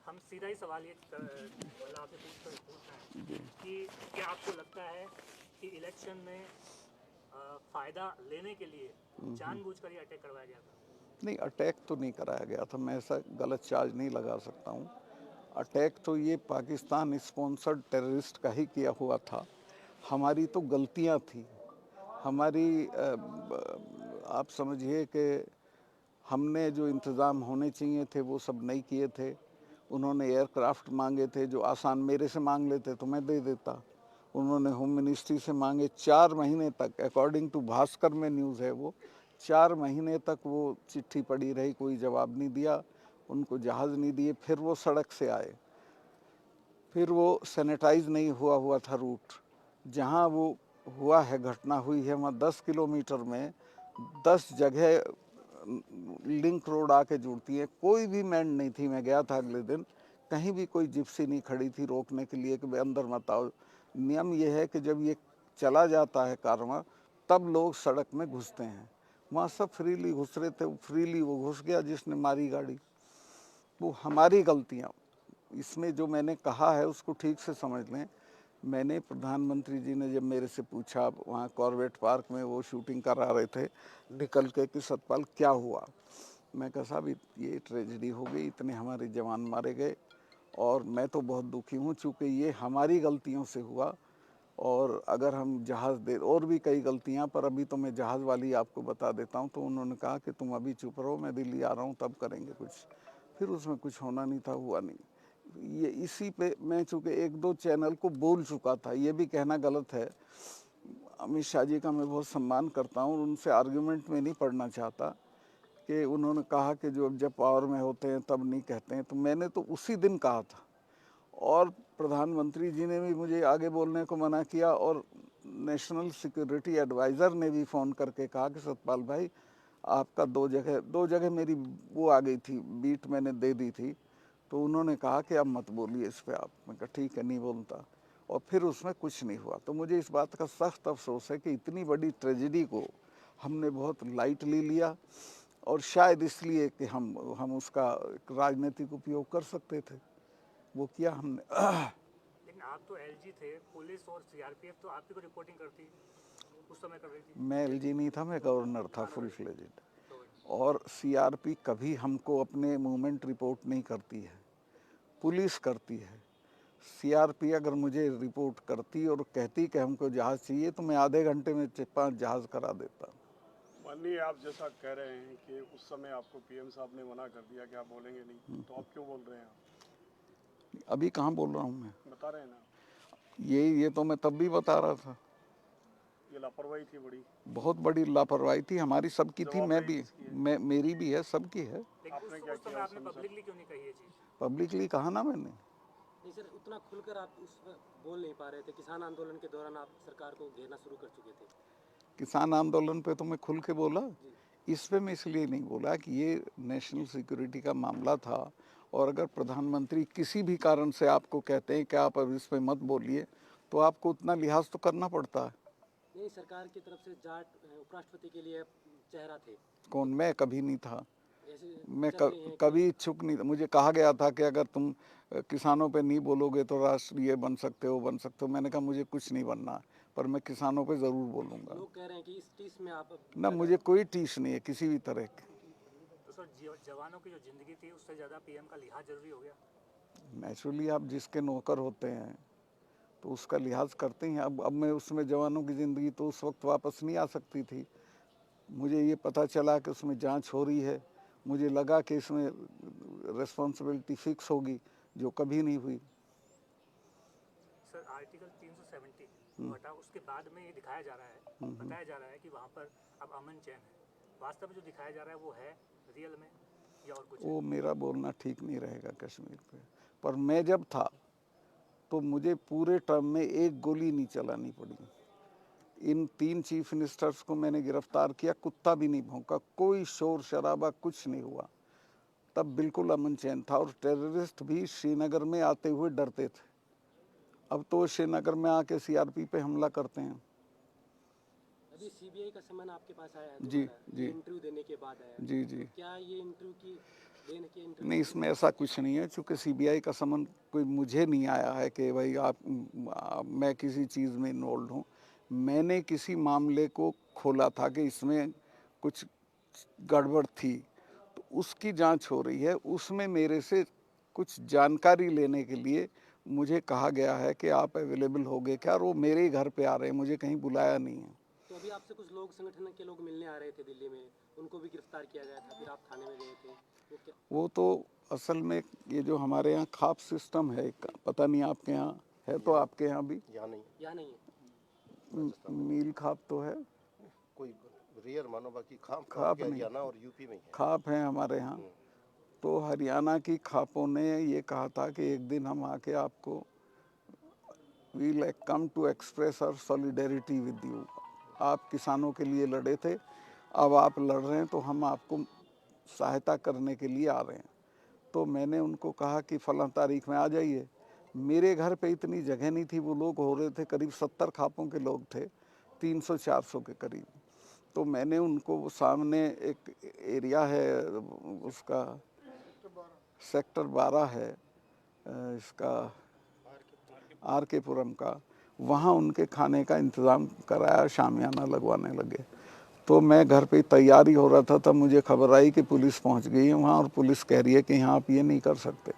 हम सीधा ही सवाल ये मतलब आपसे पूछ रहे हैं कि क्या आपको लगता है कि इलेक्शन में फ़ायदा लेने के लिए जानबूझकर ये अटैक करवाया गया था? नहीं, अटैक तो नहीं कराया गया था, मैं ऐसा गलत चार्ज नहीं लगा सकता हूँ। अटैक तो ये पाकिस्तान स्पॉन्सर्ड टेररिस्ट का ही किया हुआ था। हमारी तो गलतियाँ थी। हमारी आप समझिए कि हमने जो इंतज़ाम होने चाहिए थे वो सब नहीं किए थे। उन्होंने एयरक्राफ्ट मांगे थे जो आसान मेरे से मांग लेते तो मैं दे देता। उन्होंने होम मिनिस्ट्री से मांगे 4 महीने तक, अकॉर्डिंग टू भास्कर में न्यूज़ है वो, 4 महीने तक वो चिट्ठी पड़ी रही, कोई जवाब नहीं दिया, उनको जहाज़ नहीं दिए। फिर वो सड़क से आए, फिर वो सैनिटाइज नहीं हुआ था रूट। जहाँ वो हुआ है, घटना हुई है, वहाँ 10 किलोमीटर में 10 जगह लिंक रोड आके जुड़ती है। कोई भी मैंड नहीं थी, मैं गया था अगले दिन, कहीं भी कोई जिप्सी नहीं खड़ी थी रोकने के लिए कि भाई अंदर मत आओ। नियम ये है कि जब ये चला जाता है कारवां तब लोग सड़क में घुसते हैं। वहाँ सब फ्रीली घुस रहे थे, फ्रीली वो घुस गया जिसने मारी गाड़ी। वो हमारी गलतियाँ, इसमें जो मैंने कहा है उसको ठीक से समझ लें। मैंने, प्रधानमंत्री जी ने जब मेरे से पूछा, वहाँ कॉर्बेट पार्क में वो शूटिंग करा रहे थे निकल के कि सतपाल क्या हुआ, मैं कहा साहब ये ट्रेजेडी हो गई, इतने हमारे जवान मारे गए और मैं तो बहुत दुखी हूँ चूँकि ये हमारी गलतियों से हुआ। और अगर हम जहाज़ दे, और भी कई गलतियाँ, पर अभी तो मैं जहाज़ वाली आपको बता देता हूँ। तो उन्होंने कहा कि तुम अभी चुप रहो, मैं दिल्ली आ रहा हूँ तब करेंगे कुछ। फिर उसमें कुछ होना नहीं था, हुआ नहीं। ये इसी पे मैं चूँकि 1-2 चैनल को बोल चुका था, ये भी कहना गलत है। अमित शाह जी का मैं बहुत सम्मान करता हूँ, उनसे आर्गुमेंट में नहीं पढ़ना चाहता कि उन्होंने कहा कि जो जब पावर में होते हैं तब नहीं कहते हैं। तो मैंने तो उसी दिन कहा था और प्रधानमंत्री जी ने भी मुझे आगे बोलने को मना किया और नेशनल सिक्योरिटी एडवाइज़र ने भी फ़ोन करके कहा कि सतपाल भाई आपका 2 जगह मेरी वो आ गई थी, बीट मैंने दे दी थी। तो उन्होंने कहा कि अब मत बोलिए इस पे आप। मैं कहा ठीक है, नहीं बोलता। और फिर उसमें कुछ नहीं हुआ। तो मुझे इस बात का सख्त अफसोस है कि इतनी बड़ी ट्रेजेडी को हमने बहुत लाइटली लिया और शायद इसलिए कि हम उसका राजनीतिक उपयोग कर सकते थे, वो किया हमने। लेकिन आप तो एलजी थे, पुलिस और सीआरपीएफ तो आपकी को रिपोर्टिंग करती उस समय कर रही थी। मैं एलजी नहीं था, मैं गवर्नर था फुल फ्लेजेड। तो और सीआरपी कभी हमको अपने मूवमेंट रिपोर्ट नहीं करती है, पुलिस करती है। सीआरपी अगर मुझे रिपोर्ट करती और कहती कि हमको जहाज़ चाहिए तो मैं आधे घंटे में 5 जहाज़ करा देता। माननीय, आप जैसा कह रहे हैं कि उस समय आपको पीएम साहब ने मना कर दिया कि आप बोलेंगे नहीं, तो आप क्यों बोल रहे हैं? आप अभी कहाँ बोल रहा हूँ मैं, बता रहे हैं ना, ये तो मैं तब भी बता रहा था। ये लापरवाही थी बड़ी, बहुत बड़ी लापरवाही थी, हमारी सबकी थी, मैं जवाबदेही भी, किसकी है? मेरी भी है, सबकी है। लेकिन आपने क्या उस समय किया उस आपने समय, सर? पब्लिकली क्यों नहीं कही ये चीज़? पब्लिकली कहा ना मैंने। नहीं सर, उतना खुलकर आप उस वक्त बोल नहीं पा रहे थे। किसान आंदोलन के दौरान आप सरकार को घेरना शुरू कर चुके थे। किसान आंदोलन पे तो मैं खुल के बोला, जी। इस पे मैं इसलिए नहीं बोला कि ये नेशनल सिक्योरिटी का मामला था। और अगर प्रधानमंत्री किसी भी कारण से आपको कहते हैं कि आप अब इस पे मत बोलिए तो आपको उतना लिहाज तो करना पड़ता है। नहीं, सरकार की तरफ से जाट उपराष्ट्रपति के लिए चेहरा थे, कौन, मैं कभी नहीं था। ऐसे मैं चल रही हैं कि कभी इच्छुक नहीं था। मुझे कहा गया था कि अगर तुम किसानों पे नहीं बोलोगे तो राष्ट्रीय बन सकते हो, बन सकते हो। मैंने कहा मुझे कुछ नहीं बनना, पर मैं किसानों पे ज़रूर बोलूँगा। लोग कह रहे हैं कि इस टीस में आप ना, मुझे कोई टीस नहीं है किसी भी तरह की। तो सर जवानों की जो ज़िंदगी थी उससे ज़्यादा पीएम का लिहाज जरूरी हो गया। नेचुरली आप जिसके नौकर होते हैं तो उसका लिहाज करते हैं। अब मैं उसमें जवानों की ज़िंदगी तो उस वक्त वापस नहीं आ सकती थी। मुझे ये पता चला कि उसमें जांच हो रही है, मुझे लगा कि इसमें रिस्पॉन्सिबिलिटी फिक्स होगी, जो कभी नहीं हुई। सर आर्टिकल 370 को हटा, उसके बाद में ये दिखाया जा रहा है, बताया जा रहा है कि वहाँ पर अब अमन चैन है। वास्तव में जो दिखाया जा रहा है वो है रियल में या और कुछ है? वो मेरा बोलना ठीक नहीं रहेगा कश्मीर पे, पर मैं जब था तो मुझे पूरे टर्म में एक गोली नहीं चलानी पड़ी। इन 3 चीफ मिनिस्टर्स को मैंने गिरफ्तार किया, कुत्ता भी नहीं भौंका, कोई शोर शराबा कुछ नहीं हुआ। तब बिल्कुल अमन चैन था और टेररिस्ट भी श्रीनगर में आते हुए डरते थे। अब तो श्रीनगर में आके सीआरपी पे हमला करते हैं। अभी सीबीआई का सम्मान आपके पास आया है जी दोबारा, जी ये इंटरव्यू देने के बाद आया है। जी जी। तो क्या ये इंटरव्यू की देने के इंटरव्यू? नहीं, इसमें ऐसा कुछ नहीं है, चूँकि सीबीआई का समन कोई मुझे नहीं आया है कि भाई मैं किसी चीज़ में इन्वॉल्व हूँ। मैंने किसी मामले को खोला था कि इसमें कुछ गड़बड़ थी, तो उसकी जांच हो रही है। उसमें मेरे से कुछ जानकारी लेने के लिए मुझे कहा गया है कि आप अवेलेबल होगे क्या, और वो मेरे ही घर पे आ रहे हैं, मुझे कहीं बुलाया नहीं है। तो अभी आपसे कुछ लोग, संगठन के लोग मिलने आ रहे थे दिल्ली में, उनको भी गिरफ्तार किया गया था, फिर आप थाने में गए थे, वो क्या? वो तो असल में ये जो हमारे यहाँ खाप सिस्टम है, पता नहीं आपके यहाँ है, तो आपके यहाँ भी यहाँ नहीं है। मील खाप तो है, कोई रेयर मानो, बाकी खाप खाप नहीं, हरियाणा और यूपी में ही है। खाप है हमारे यहाँ। तो हरियाणा की खापों ने ये कहा था कि एक दिन हम आके आपको we'll come to express our solidarity with you. आप किसानों के लिए लड़े थे, अब आप लड़ रहे हैं तो हम आपको सहायता करने के लिए आ रहे हैं। तो मैंने उनको कहा कि फलां तारीख में आ जाइए। मेरे घर पे इतनी जगह नहीं थी, वो लोग हो रहे थे करीब 70 खापों के लोग थे, 300-400 के करीब। तो मैंने उनको वो सामने एक एरिया है, उसका सेक्टर 12 है, इसका आर के पुरम का, वहाँ उनके खाने का इंतज़ाम कराया, शामियाना लगवाने लगे। तो मैं घर पे तैयारी हो रहा था, तब मुझे खबर आई कि पुलिस पहुंच गई है वहाँ, और पुलिस कह रही है कि यहाँ आप ये नहीं कर सकते।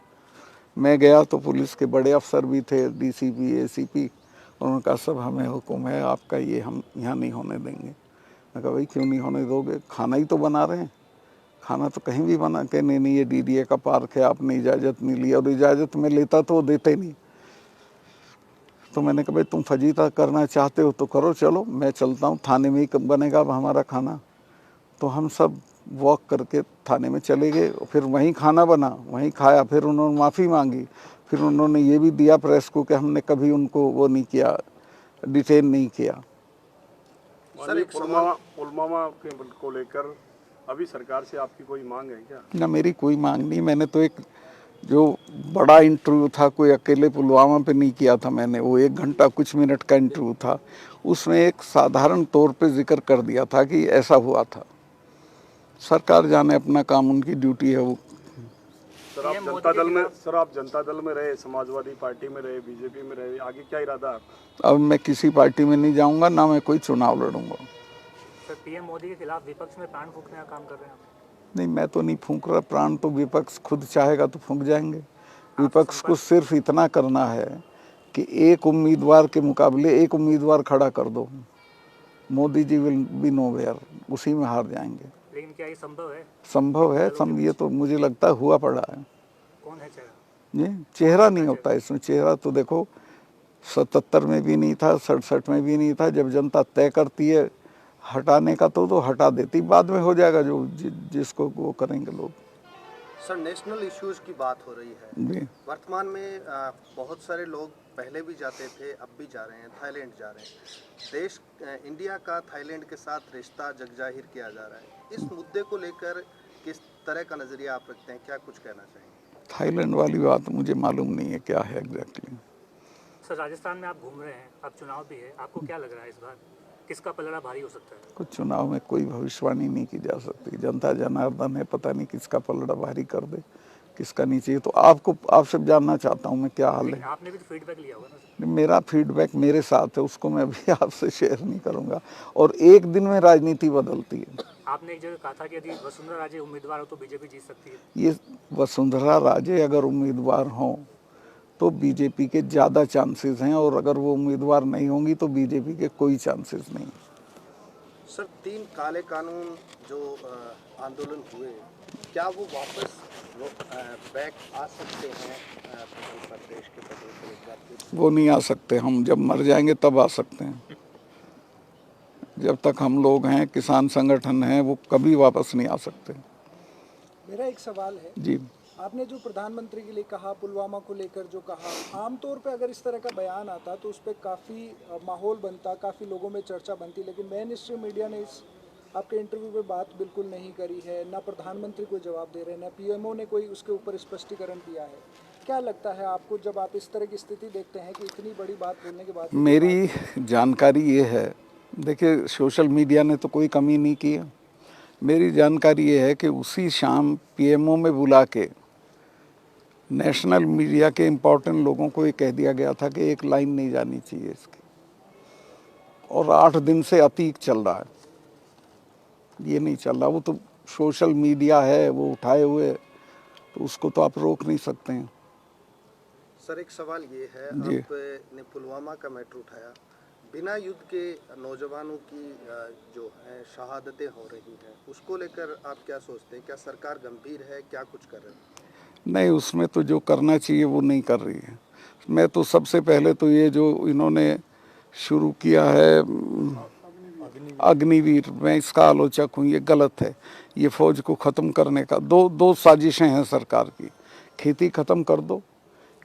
मैं गया तो पुलिस के बड़े अफसर भी थे, डीसीपी, एसीपी, उन्होंने कहा सब हमें हुक्म है आपका, ये हम यहाँ नहीं होने देंगे। मैं कहा भाई क्यों नहीं होने दोगे, खाना ही तो बना रहे हैं, खाना तो कहीं भी बना के नहीं, ये डीडीए का पार्क है, आपने इजाज़त नहीं ली, और इजाज़त में लेता तो वो देते नहीं। तो मैंने कहा भाई तुम फजीता करना चाहते हो तो करो, चलो मैं चलता हूँ, थाने में ही बनेगा अब हमारा खाना। तो हम सब वॉक करके थाने में चले गए, फिर वहीं खाना बना, वहीं खाया। फिर उन्होंने माफ़ी मांगी, फिर उन्होंने ये भी दिया प्रेस को कि हमने कभी उनको वो नहीं किया, डिटेन नहीं किया। सर पुलवामा को लेकर अभी सरकार से आपकी कोई मांग है क्या? ना, मेरी कोई मांग नहीं। मैंने तो एक जो बड़ा इंटरव्यू था, कोई अकेले पुलवामा पे नहीं किया था मैंने, वो 1 घंटा कुछ मिनट का इंटरव्यू था, उसमें एक साधारण तौर पे जिक्र कर दिया था कि ऐसा हुआ था। सरकार जाने, अपना काम, उनकी ड्यूटी है वो। सर आप जनता दल में रहे, समाजवादी पार्टी में रहे, बीजेपी में रहे, आगे क्या इरादा है आपका? अब मैं किसी पार्टी में नहीं जाऊंगा, ना मैं कोई चुनाव लड़ूंगा। सर पीएम मोदी के खिलाफ विपक्ष में प्राण फूंकने का काम कर रहे हैं आप? नहीं, मैं तो नहीं फूंक रहा प्राण, तो विपक्ष खुद चाहेगा तो फूंक जाएंगे। विपक्ष को सिर्फ इतना करना है कि एक उम्मीदवार के मुकाबले एक उम्मीदवार खड़ा कर दो, Modi ji will be nowhere, उसी में हार जाएंगे। लेकिन क्या ये संभव है? संभव है, ये तो मुझे लगता है हुआ पड़ा है। कौन है चेहरा? जी, चेहरा नहीं होता इसमें। चेहरा तो देखो 77 में भी नहीं था, 67 में भी नहीं था। जब जनता तय करती है हटाने का तो हटा देती, बाद में हो जाएगा जो जिसको वो करेंगे लोग। सर, नेशनल इश्यूज की बात हो रही है जी। वर्तमान में। बहुत सारे लोग पहले भी जाते थे, अब भी जा रहे हैं, थाईलैंड जा रहे हैं। इंडिया का थाईलैंड के साथ रिश्ता जगजाहिर किया जा रहा है। इस मुद्दे को लेकर किस तरह का नज़रिया आप रखते हैं, क्या कुछ कहना चाहेंगे? थाईलैंड वाली बात मुझे मालूम नहीं है क्या है एग्जैक्टली। सर राजस्थान में आप घूम रहे हैं, अब चुनाव भी है, आपको क्या लग रहा है इस बार किसका पलड़ा भारी हो सकता है? कुछ चुनाव में कोई भविष्यवाणी नहीं की जा सकती। जनता जनार्दन है, पता नहीं किसका पलड़ा भारी कर दे, किसका नहीं चाहिए। तो आपसे जानना चाहता हूँ मैं क्या हाल है। आपने भी तो फीडबैक लिया होगा ना सर? मेरा फीडबैक मेरे साथ है, उसको मैं अभी आपसे शेयर नहीं करूँगा। और एक दिन में राजनीति बदलती है। आपने एक जगह कहा था कि यदि वसुंधरा राजे उम्मीदवार हो तो बीजेपी जीत सकती है। ये वसुंधरा राजे अगर उम्मीदवार हों तो बीजेपी के ज़्यादा चांसेस हैं, और अगर वो उम्मीदवार नहीं होंगी तो बीजेपी के कोई चांसेस नहीं। सर, 3 काले कानून जो आंदोलन हुए, क्या वो वापस बैक आ सकते हैं प्रदेश के बदले पर एक बार फिर? वो नहीं आ सकते। हम जब मर जाएंगे तब आ सकते हैं। जब तक हम लोग हैं, किसान संगठन हैं, वो कभी वापस नहीं आ सकते। मेरा एक सवाल है जी। आपने जो प्रधानमंत्री के लिए कहा, पुलवामा को लेकर जो कहा, आमतौर पे अगर इस तरह का बयान आता तो उस पर काफ़ी माहौल बनता, काफ़ी लोगों में चर्चा बनती, लेकिन मेन स्ट्रीम मीडिया ने इस आपके इंटरव्यू पे बात बिल्कुल नहीं करी है। ना प्रधानमंत्री कोई जवाब दे रहे हैं, ना पीएमओ ने कोई उसके ऊपर स्पष्टीकरण दिया है। क्या लगता है आपको जब आप इस तरह की स्थिति देखते हैं कि इतनी बड़ी बात बोलने के बाद? मेरी जानकारी ये है, देखिए सोशल मीडिया ने तो कोई कमी नहीं की है, मेरी जानकारी ये है कि उसी शाम पीएमओ में बुला के नेशनल मीडिया के इम्पोर्टेंट लोगों को ये कह दिया गया था कि एक लाइन नहीं जानी चाहिए इसकी, और 8 दिन से अतीक चल रहा है, ये नहीं चल रहा। वो तो सोशल मीडिया है, वो उठाए हुए, तो उसको तो आप रोक नहीं सकते हैं। सर एक सवाल ये है, जी। आपने पुलवामा का मैटर उठाया, बिना युद्ध के नौजवानों की जो है शहादतें हो रही हैं, उसको लेकर आप क्या सोचते हैं? क्या सरकार गंभीर है, क्या कुछ कर रही है? नहीं, उसमें तो जो करना चाहिए वो नहीं कर रही है। मैं तो सबसे पहले तो ये जो इन्होंने शुरू किया है अग्निवीर, मैं इसका आलोचक हूँ, ये गलत है। ये फौज को ख़त्म करने का दो साजिशें हैं सरकार की। खेती ख़त्म कर दो,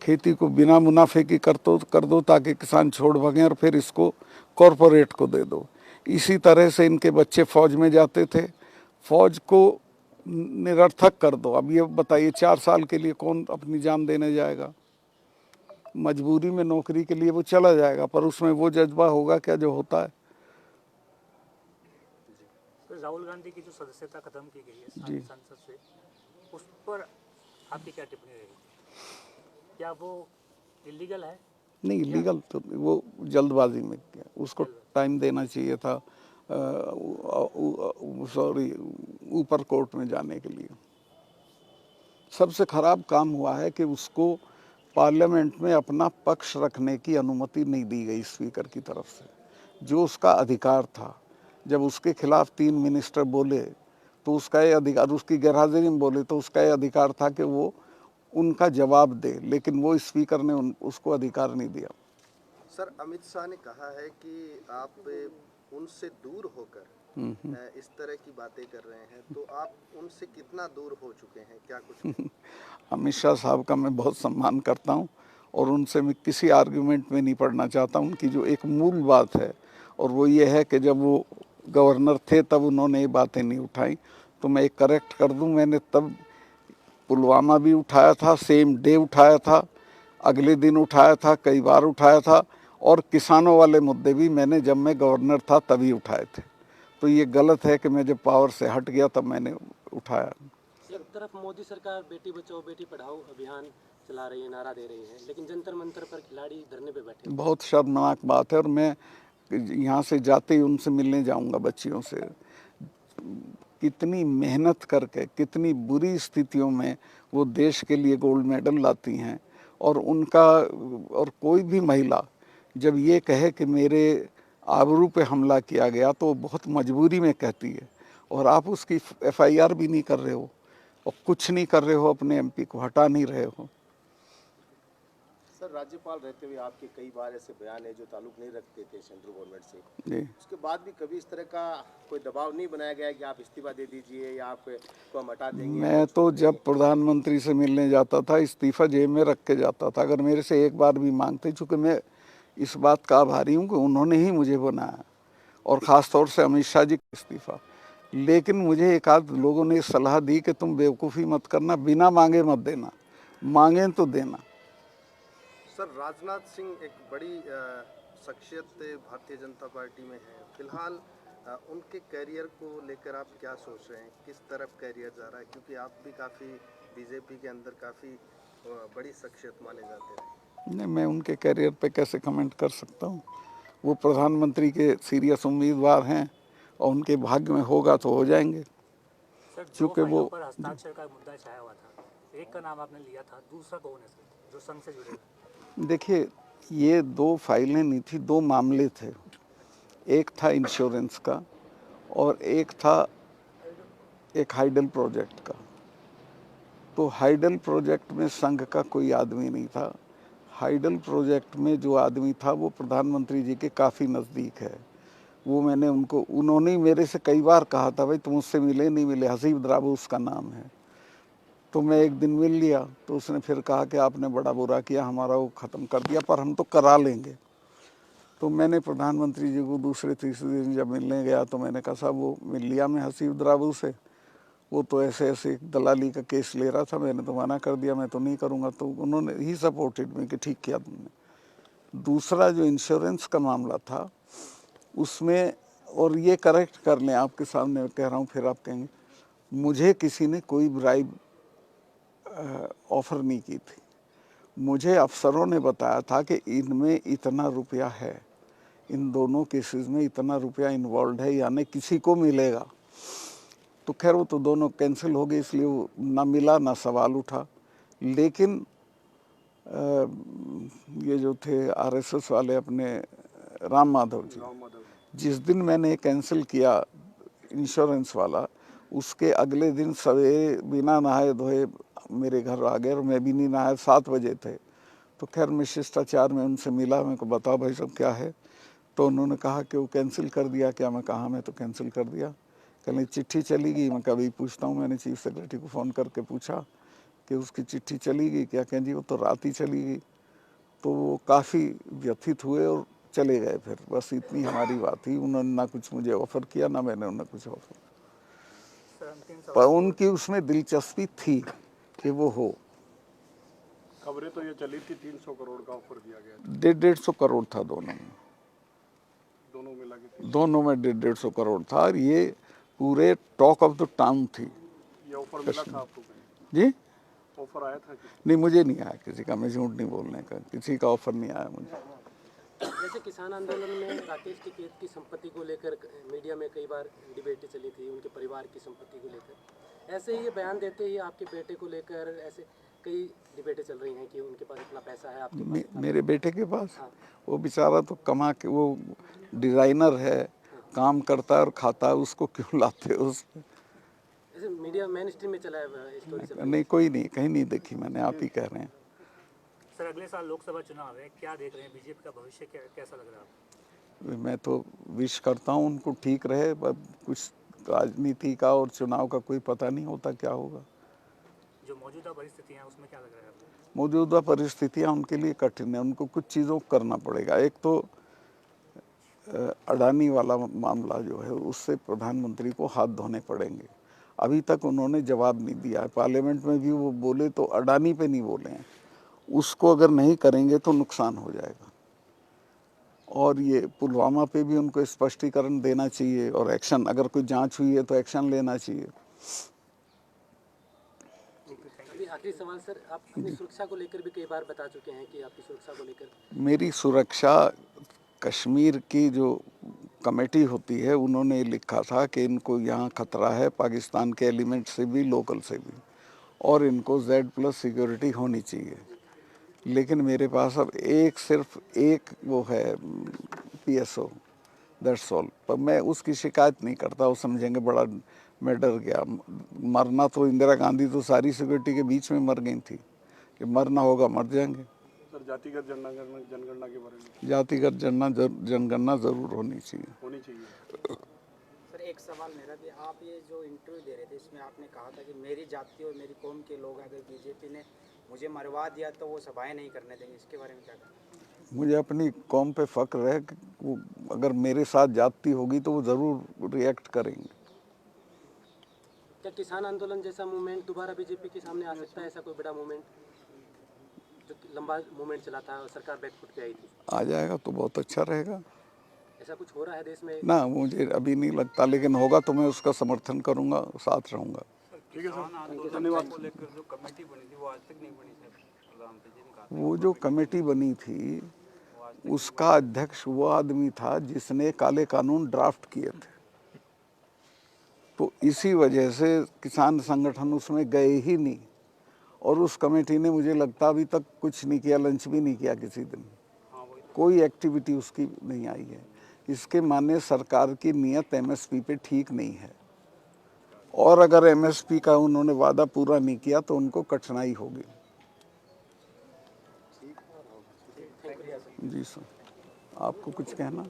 खेती को बिना मुनाफे की कर दो ताकि किसान छोड़ भागें, और फिर इसको कॉरपोरेट को दे दो। इसी तरह से इनके बच्चे फौज में जाते थे, फौज को निरर्थक कर दो। अब ये बताइए 4 साल के लिए कौन अपनी जान देने जाएगा? मजबूरी में नौकरी के लिए वो चला जाएगा, पर उसमें वो जज्बा होगा क्या जो होता है? तो राहुल गांधी की जो सदस्यता खत्म की गई है जी। संसद से, उस पर आपकी क्या टिप्पणी रहेगी? क्या वो इलीगल है? नहीं, लीगल तो वो जल्दबाजी में किया, उसको टाइम देना चाहिए था, सॉरी, ऊपर कोर्ट में जाने के लिए। सबसे खराब काम हुआ है कि उसको पार्लियामेंट में अपना पक्ष रखने की अनुमति नहीं दी गई स्पीकर की तरफ से, जो उसका अधिकार था। जब उसके खिलाफ 3 मिनिस्टर बोले तो उसका ये अधिकार, उसकी गैरहाजिरी में बोले तो उसका ये अधिकार था कि वो उनका जवाब दे, लेकिन वो स्पीकर ने उसको अधिकार नहीं दिया। सर अमित शाह ने कहा है कि आप उनसे दूर होकर इस तरह की बातें कर रहे हैं, तो आप उनसे कितना दूर हो चुके हैं, क्या कुछ? अमित शाह साहब का मैं बहुत सम्मान करता हूँ, और उनसे मैं किसी आर्गुमेंट में नहीं पड़ना चाहता। उनकी जो एक मूल बात है, और वो ये है कि जब वो गवर्नर थे तब उन्होंने ये बातें नहीं उठाई, तो मैं एक करेक्ट कर दूं, मैंने तब पुलवामा भी उठाया था, सेम डे उठाया था, अगले दिन उठाया था, कई बार उठाया था, और किसानों वाले मुद्दे भी मैंने जब मैं गवर्नर था तभी उठाए थे। तो ये गलत है कि मैं जब पावर से हट गया तब मैंने उठाया। एक तरफ मोदी सरकार बेटी बचाओ बेटी पढ़ाओ अभियान चला रही है, नारा दे रही है, लेकिन जंतर मंतर पर खिलाड़ी धरने पे बैठे हैं। बहुत शर्मनाक बात है, और मैं यहाँ से जाते ही उनसे मिलने जाऊँगा, बच्चियों से। कितनी मेहनत करके, कितनी बुरी स्थितियों में वो देश के लिए गोल्ड मेडल लाती हैं, और उनका, और कोई भी महिला जब ये कहे कि मेरे आबरू पे हमला किया गया, तो बहुत मजबूरी में कहती है, और आप उसकी FIR भी नहीं कर रहे हो, और कुछ नहीं कर रहे हो, अपने MP को हटा नहीं रहे हो। सर राज्यपाल रहते हुए आपके कई बार ऐसे बयान है जो ताल्लुक नहीं रखते थे सेंट्रल गवर्नमेंट से, जी। उसके बाद भी कभी इस तरह का कोई दबाव नहीं बनाया गया कि आप इस्तीफा दे दीजिए या आपको हम हटा देंगे? मैं तो जब प्रधानमंत्री से मिलने जाता था, इस्तीफा जेब में रख के जाता था। अगर मेरे से एक बार भी मांगते, चूँकि मैं इस बात का आभारी हूँ कि उन्होंने ही मुझे बनाया, और ख़ास तौर से अमित शाह जी का इस्तीफा। लेकिन मुझे एक आध लोगों ने सलाह दी कि तुम बेवकूफ़ी मत करना, बिना मांगे मत देना, मांगें तो देना। सर राजनाथ सिंह एक बड़ी शख्सियत भारतीय जनता पार्टी में है, फिलहाल उनके कैरियर को लेकर आप क्या सोच रहे हैं? किस तरफ कैरियर जा रहा है? क्योंकि आप भी काफ़ी बीजेपी के अंदर काफ़ी बड़ी शख्सियत माने जाते हैं। नहीं, मैं उनके कैरियर पे कैसे कमेंट कर सकता हूँ? वो प्रधानमंत्री के सीरियस उम्मीदवार हैं, और उनके भाग्य में होगा तो हो जाएंगे। सर दो चूँकि वो, फाइलों पर हस्ताक्षर का मुद्दा छाया हुआ था, एक का नाम आपने लिया था, दूसरा कौन है सर जो संघ से जुड़े हैं? देखिए, ये 2 फाइलें नहीं थी, 2 मामले थे। एक था इंश्योरेंस का, और एक था एक हाइडल प्रोजेक्ट का। तो हाइडल प्रोजेक्ट में संघ का कोई आदमी नहीं था। हाइडल प्रोजेक्ट में जो आदमी था वो प्रधानमंत्री जी के काफ़ी नज़दीक है। वो मैंने उन्होंने ही मेरे से कई बार कहा था, भाई तुम उससे मिले नहीं मिले, हसीब द्राबू उसका नाम है। तो मैं एक दिन मिल लिया, तो उसने फिर कहा कि आपने बड़ा बुरा किया, हमारा वो ख़त्म कर दिया, पर हम तो करा लेंगे। तो मैंने प्रधानमंत्री जी को दूसरे तीसरे दिन जब मिलने गया, तो मैंने कहा साहब वो मिल लिया मैं हसीब द्राबू से, वो तो ऐसे ऐसे दलाली का केस ले रहा था, मैंने तो मना कर दिया, मैं तो नहीं करूँगा। तो उन्होंने ही सपोर्टेड में कि ठीक किया तुमने। दूसरा जो इंश्योरेंस का मामला था, उसमें और ये करेक्ट कर लें, आपके सामने कह रहा हूँ, फिर आप कहेंगे मुझे किसी ने कोई ब्राइब ऑफर नहीं की थी। मुझे अफसरों ने बताया था कि इनमें इतना रुपया है, इन दोनों केसेस में इतना रुपया इन्वॉल्व है, यानी किसी को मिलेगा। तो खैर वो तो दोनों कैंसिल हो गए, इसलिए वो ना मिला ना सवाल उठा। लेकिन ये जो थे आरएसएस वाले अपने राम माधव जी, जिस दिन मैंने कैंसिल किया इंश्योरेंस वाला, उसके अगले दिन सवेरे बिना नहाए धोए मेरे घर आ गए, और मैं भी नहीं नहाया, 7 बजे थे। तो खैर मैं शिष्टाचार में उनसे मिला, मेरे को बताओ भाई साहब क्या है। तो उन्होंने कहा कि वो कैंसिल कर दिया क्या। मैं कहा मैं तो कैंसिल कर दिया। कहने चिट्ठी चली गई। मैं कभी पूछता हूँ, मैंने चीफ सेक्रेटरी को फ़ोन करके पूछा कि उसकी चिट्ठी चली गई क्या। कहें जी वो तो रात ही चली गई। तो वो काफ़ी व्यथित हुए और चले गए। फिर बस इतनी हमारी बात थी। उन्होंने ना कुछ मुझे ऑफ़र किया, ना मैंने उन्हें कुछ ऑफ़र। सर अंतिम पर सवाल उनकी उसमें दिलचस्पी थी कि वो हो। खबरें तो ये चली थी 300 करोड़ का ऑफर दिया गया था, 150 करोड़ था दोनों में। दोनों मिला के। दोनों में 150 करोड़ था, और ये पूरे टॉक ऑफ द टाउन थी। ये ऑफर मिला था आपको कहीं? जी ऑफर आया था कि? नहीं, मुझे नहीं आया किसी का, मैं झूठ नहीं बोलने का, किसी का ऑफर नहीं आया मुझे। जैसे किसान आंदोलन में राकेश टिकैत की संपत्ति को लेकर मीडिया में कई बार डिबेट चली थी, उनके परिवार की संपत्ति को लेकर। ऐसे ही ये बयान देते ही आपके बेटे को लेकर ऐसे कई डिबेटें चल रही हैं कि उनके पास इतना पैसा है, आपके पास इतना मेरे बेटे के पास वो बेचारा तो कमा के, वो डिज़ाइनर है, काम करता है और खाता है, उसको क्यों लाते हो उसमें। ऐसे मीडिया मेन स्ट्रीम में चला है स्टोरी से। नहीं, कोई नहीं, कहीं नहीं देखी मैंने, आप ही कह रहे हैं। सर अगले साल लोकसभा चुनाव है, क्या देख रहे हैं बीजेपी का भविष्य कैसा लग रहा है आपको? मैं तो विश करता हूँ उनको ठीक रहे, पर कुछ राजनीति का और चुनाव का कोई पता नहीं होता क्या होगा। जो मौजूदा परिस्थितियाँ हैं उसमें क्या लग रहा है आपको? मौजूदा परिस्थितियाँ उनके लिए कठिन है, उनको कुछ चीज़ों को करना पड़ेगा। एक तो अडानी वाला मामला जो है, उससे प्रधानमंत्री को हाथ धोने पड़ेंगे। अभी तक उन्होंने जवाब नहीं दिया है। पार्लियामेंट में भी वो बोले तो अडानी पे नहीं बोले हैं। उसको अगर नहीं करेंगे तो नुकसान हो जाएगा। और ये पुलवामा पे भी उनको स्पष्टीकरण देना चाहिए, और एक्शन, अगर कोई जांच हुई है तो एक्शन लेना चाहिए। अभी आखिरी सवाल सर, आप अपनी सुरक्षा को लेकर भी कई बार बता चुके हैं कि आपकी सुरक्षा को लेकर। मेरी सुरक्षा, कश्मीर की जो कमेटी होती है, उन्होंने लिखा था कि इनको यहाँ खतरा है पाकिस्तान के एलिमेंट से भी, लोकल से भी, और इनको Z+ सिक्योरिटी होनी चाहिए। लेकिन मेरे पास अब सिर्फ एक वो है PSO, दैट्स ऑल। पर मैं उसकी शिकायत नहीं करता, वो समझेंगे बड़ा मैं डर गया। मरना तो इंदिरा गांधी तो सारी सिक्योरिटी के बीच में मर गई थी, कि मरना होगा मर जाएंगे। सर जातिगत जनगणना के बारे में? जातिगत जनगणना जरूर होनी चाहिए। होनी चाहिए। सर एक सवाल मेरा भी, आप ये जो इंटरव्यू दे रहे थे इसमें आपने कहा था कि मेरी जाति और मेरी कौम के लोग अगर बीजेपी ने मुझे मरवा दिया तो वो सभाएं नहीं करने देंगे, इसके बारे में क्या कहें? मुझे अपनी कौम पे फख्र है कि वो अगर मेरे साथ जाति होगी तो वो ज़रूर रिएक्ट करेंगे। क्या किसान आंदोलन जैसा मूवमेंट दोबारा बीजेपी के सामने आ सकता है? ऐसा कोई बड़ा मूवमेंट जो लंबा मूवमेंट चला था और सरकार बैकफुट पे आई थी, आ जाएगा तो बहुत अच्छा रहेगा। ऐसा कुछ हो रहा है देश में? ना, मुझे अभी नहीं लगता, लेकिन होगा तो मैं उसका समर्थन करूंगा, साथ रहूंगा। ठीक है सर, धन्यवाद। को लेकर जो कमेटी बनी थी वो आज तक नहीं बनी सर, प्रधानमंत्री जी ने कहा। वो जो कमेटी बनी थी, उसका अध्यक्ष वो आदमी था जिसने काले कानून ड्राफ्ट किए थे। तो इसी वजह से किसान संगठन उसमें गए ही नहीं, और उस कमेटी ने मुझे लगता अभी तक कुछ नहीं किया, लंच भी नहीं किया किसी दिन, कोई एक्टिविटी उसकी नहीं आई है। इसके माने सरकार की नीयत MSP पे ठीक नहीं है, और अगर MSP का उन्होंने वादा पूरा नहीं किया तो उनको कठिनाई होगी। जी सर, आपको कुछ कहना?